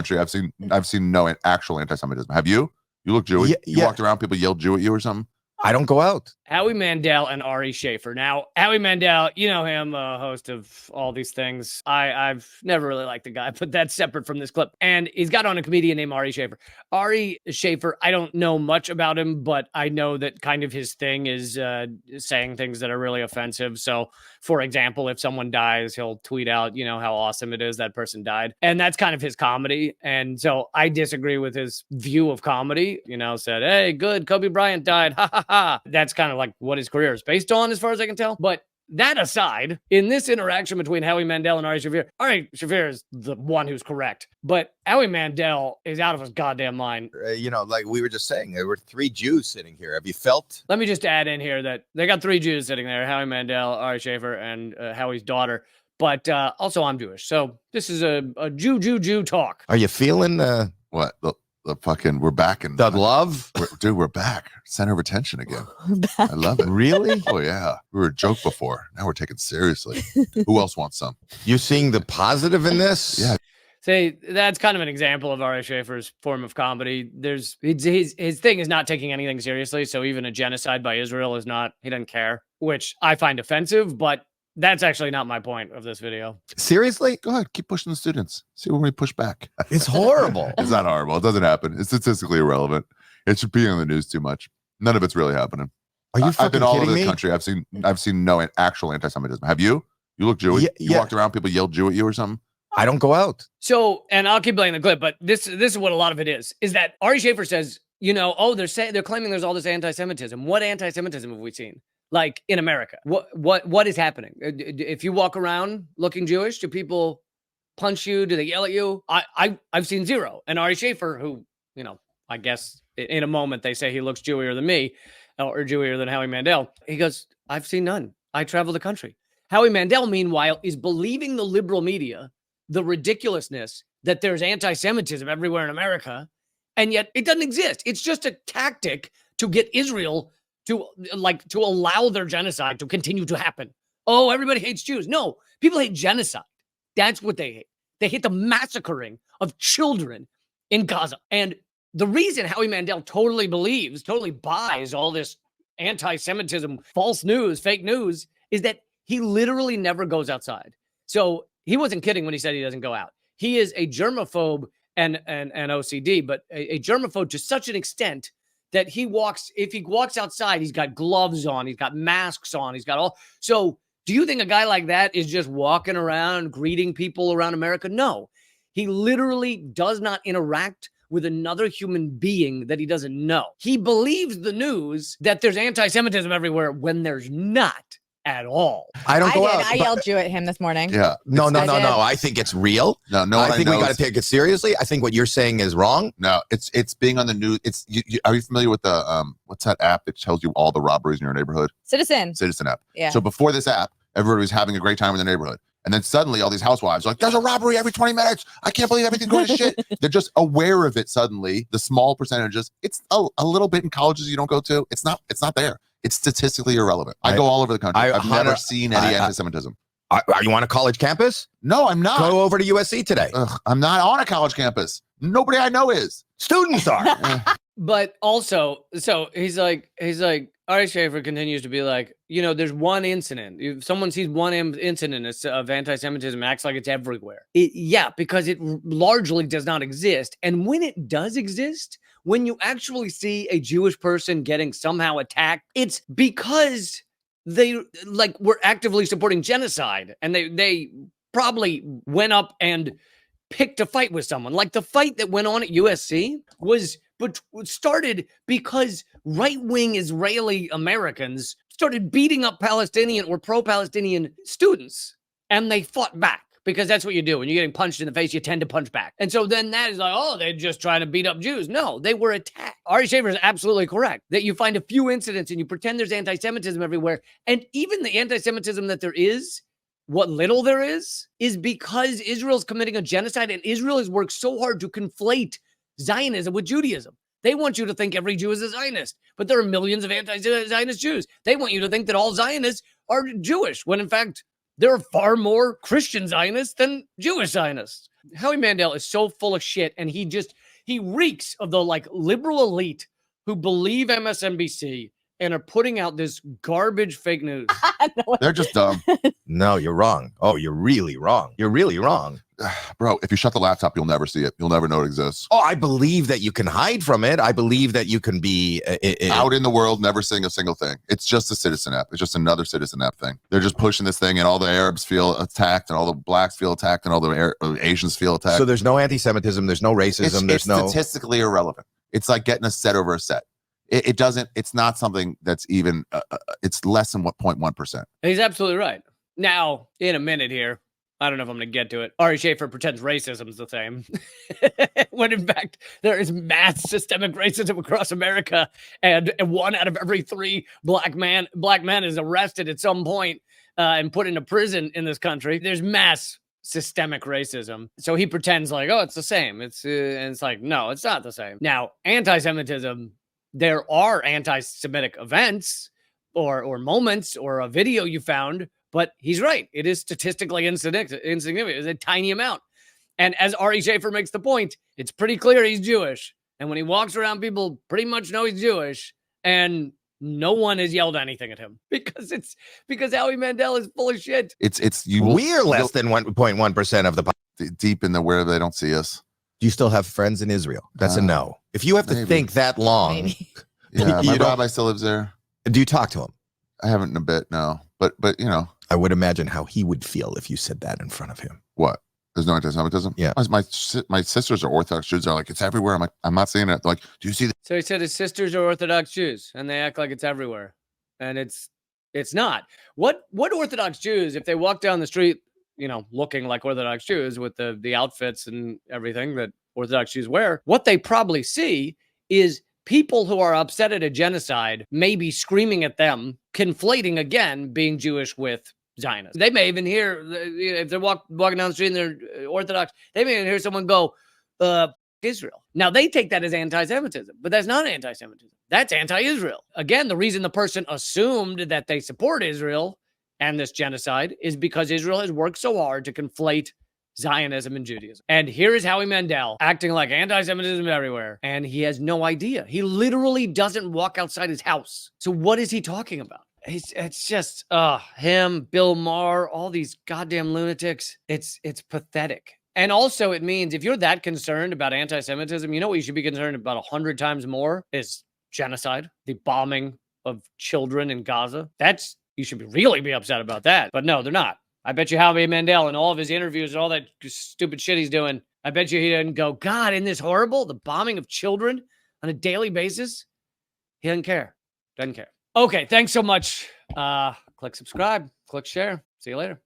country, I've seen no actual anti-Semitism. Have you? You look Jewish. You walked around, people yelled Jew at you or something? I don't go out. Howie Mandel and Ari Shaffir. Now, Howie Mandel, you know him, host of all these things. I've never really liked the guy, but that's separate from this clip. And he's got on a comedian named Ari Shaffir. Ari Shaffir, I don't know much about him, but I know that kind of his thing is saying things that are really offensive. So, for example, if someone dies, he'll tweet out, you know, how awesome it is that person died. And that's kind of his comedy. And so I disagree with his view of comedy, you know, said, hey, good, Kobe Bryant died. Ha ha ha. That's kind of like what his career is based on, as far as I can tell. But that aside, in this interaction between Howie Mandel and Ari Shaffir is the one who's correct. But Howie Mandel is out of his goddamn mind. You know, like we were just saying, there were 3 Jews sitting here. Have you felt? Let me just add in here that they got 3 Jews sitting there, Howie Mandel, Ari Shaffir, and Howie's daughter. But also I'm Jewish. So this is a Jew talk. Are you feeling What? The fucking, we're back in the love? Dude, we're back. Center of attention again. I love it. Really? Oh, yeah. We were a joke before. Now we're taken seriously. Who else wants some? You're seeing the positive in this? Yeah. See, that's kind of an example of Ari Shaffir's form of comedy. There's his thing is not taking anything seriously. So even a genocide by Israel is not, he doesn't care, which I find offensive, but that's actually not my point of this video. Seriously? Go ahead. Keep pushing the students. See when we push back. It's horrible. It's not horrible. It doesn't happen. It's statistically irrelevant. It should be on the news too much. None of it's really happening. Are you I've fucking been all kidding over the me? country. I've seen no actual anti-Semitism. Have you? You look Jewish. You walked around, people yelled Jew at you or something? I don't go out. So, and I'll keep playing the clip, but this is what a lot of it is that Ari Shaffir says, you know, oh, they're claiming there's all this anti-Semitism. What anti-Semitism have we seen? Like in America, what is happening? If you walk around looking Jewish, do people punch you? Do they yell at you? I've seen zero. And Ari Shaffir, who, you know, I guess in a moment they say he looks Jewier than me or Jewier than Howie Mandel. He goes, I've seen none. I travel the country. Howie Mandel, meanwhile, is believing the liberal media, the ridiculousness that there's anti-Semitism everywhere in America, and yet it doesn't exist. It's just a tactic to get Israel to allow their genocide to continue to happen. Oh, everybody hates Jews. No, people hate genocide. That's what they hate. They hate the massacring of children in Gaza. And the reason Howie Mandel totally buys all this anti-Semitism, false news, fake news, is that he literally never goes outside. So he wasn't kidding when he said he doesn't go out. He is a germaphobe and OCD, but a germaphobe to such an extent that if he walks outside, he's got gloves on, he's got masks on, he's got all. So do you think a guy like that is just walking around greeting people around America? No, he literally does not interact with another human being that he doesn't know. He believes the news that there's anti-Semitism everywhere when there's not at all. I don't go out. I yelled Jew at him this morning. Yeah. No. I think it's real. No. I think we got to take it seriously. I think what you're saying is wrong. No, it's being on the news. Are you familiar with the what's that app that tells you all the robberies in your neighborhood? Citizen app. Yeah. So before this app, everybody was having a great time in the neighborhood. And then suddenly all these housewives are like, there's a robbery every 20 minutes. I can't believe everything's going to shit. They're just aware of it suddenly. The small percentages. It's a little bit in colleges you don't go to. It's not there. It's statistically irrelevant. I go all over the country. I've never seen any anti-Semitism. Are you on a college campus? No, I'm not. Go over to USC today. I'm not on a college campus. Nobody I know is. Students are. But also, so he's like, Ari Shaffir continues to be like, you know, there's one incident. If someone sees one incident of anti-Semitism, acts like it's everywhere. Yeah, because it largely does not exist. And when it does exist, when you actually see a Jewish person getting somehow attacked, it's because they were actively supporting genocide, and they probably went up and picked a fight with someone. Like the fight that went on at USC started because right-wing Israeli Americans started beating up Palestinian or pro-Palestinian students, and they fought back. Because that's what you do. When you're getting punched in the face, you tend to punch back. And so then that is like, oh, they're just trying to beat up Jews. No, they were attacked. Ari Shaffir is absolutely correct that you find a few incidents and you pretend there's anti-Semitism everywhere. And even the anti-Semitism that there is, what little there is because Israel's committing a genocide, and Israel has worked so hard to conflate Zionism with Judaism. They want you to think every Jew is a Zionist, but there are millions of anti-Zionist Jews. They want you to think that all Zionists are Jewish, when in fact, there are far more Christian Zionists than Jewish Zionists. Howie Mandel is so full of shit, and he reeks of the like liberal elite who believe MSNBC and are putting out this garbage fake news. They're just dumb. No, you're wrong. Oh, you're really wrong. You're really wrong. Bro, if you shut the laptop, you'll never see it. You'll never know it exists. Oh, I believe that you can hide from it. I believe that you can be out in the world, never seeing a single thing. It's just a citizen app. It's just another citizen app thing. They're just pushing this thing, and all the Arabs feel attacked, and all the blacks feel attacked, and all the Asians feel attacked. So there's no anti-Semitism. There's no racism. It's statistically irrelevant. It's like getting a set over a set. It doesn't. It's not something that's even. It's less than 0.1%. He's absolutely right. Now, in a minute here, I don't know if I'm going to get to it. Ari Shaffir pretends racism is the same, when in fact there is mass systemic racism across America, and 1 out of every 3 black men is arrested at some point and put into prison in this country. There's mass systemic racism. So he pretends like, oh, it's the same. And it's like, no, it's not the same. Now, anti-Semitism, there are anti-Semitic events or moments or a video you found. But he's right. It is statistically insignificant. It's a tiny amount. And as Ari Shaffir makes the point, it's pretty clear he's Jewish. And when he walks around, people pretty much know he's Jewish. And no one has yelled anything at him because Howie Mandel is full of shit. We're less than 1.1% of the deep in the where they don't see us. Do you still have friends in Israel? That's a no. If you have to think that long. Yeah, my rabbi still lives there. Do you talk to him? I haven't in a bit, no. But you know. I would imagine how he would feel if you said that in front of him. What? There's no anti-Semitism? Yeah. My sisters are Orthodox Jews. They're like, it's everywhere. I'm like, I'm not seeing it. They're like, do you see that? So he said his sisters are Orthodox Jews, and they act like it's everywhere. And it's not. What Orthodox Jews, if they walk down the street, you know, looking like Orthodox Jews with the outfits and everything that Orthodox Jews wear, what they probably see is people who are upset at a genocide maybe screaming at them, conflating again being Jewish with Zionists. They may even hear, if they're walking down the street and they're Orthodox, they may even hear someone go, Israel. Now, they take that as anti-Semitism, but that's not anti-Semitism. That's anti-Israel. Again, the reason the person assumed that they support Israel and this genocide is because Israel has worked so hard to conflate Zionism and Judaism. And here is Howie Mandel acting like anti-Semitism everywhere, and he has no idea. He literally doesn't walk outside his house. So what is he talking about? It's just him, Bill Maher, all these goddamn lunatics. It's pathetic. And also it means if you're that concerned about anti-Semitism, you know what you should be concerned about 100 times more is genocide, the bombing of children in Gaza. You should really be upset about that. But no, they're not. I bet you Howie Mandel and all of his interviews and all that stupid shit he's doing, I bet you he didn't go, God, isn't this horrible? The bombing of children on a daily basis? He doesn't care. Doesn't care. Okay, thanks so much. Click subscribe. Click share. See you later.